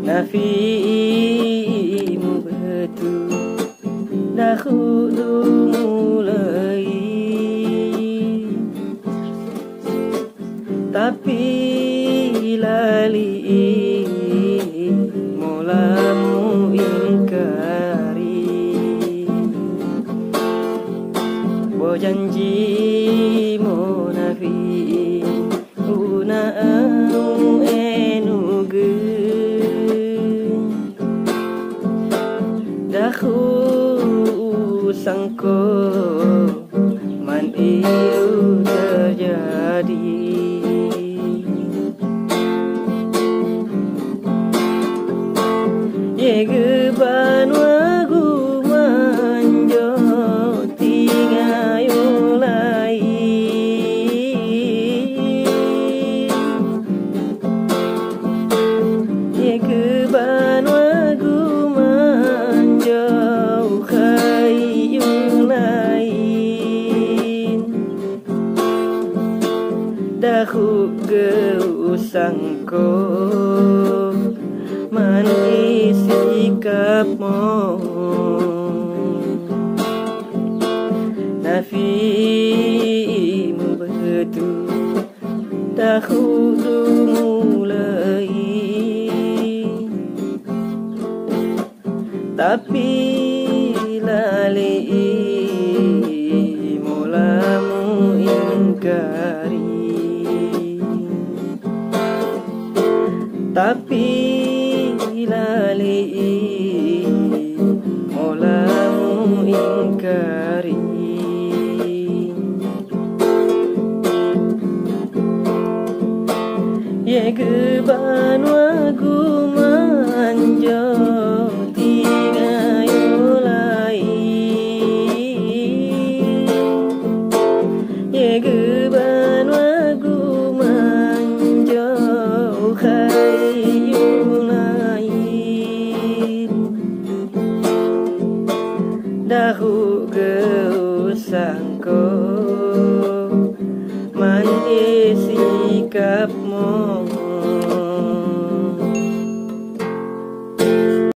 nafimu betul dahulu mulai, tapi lali mulamu ingkari. Bo janji mo nafi una au enuge dahu sangko man iu terjadi. Ye geban wagu manjo tingayo lai, ye geban wagu manjo kayu lain, dahu geu sangko manis sikapmu, nafimu betul dahulu mulai, tapi lali mulamu ingkari. Tapi lali mulamu ingkari. Ye geban wagu manjo tingayo lai, ye geban wagu manjo kayu lain, dahu geu sangko manis sikapmu,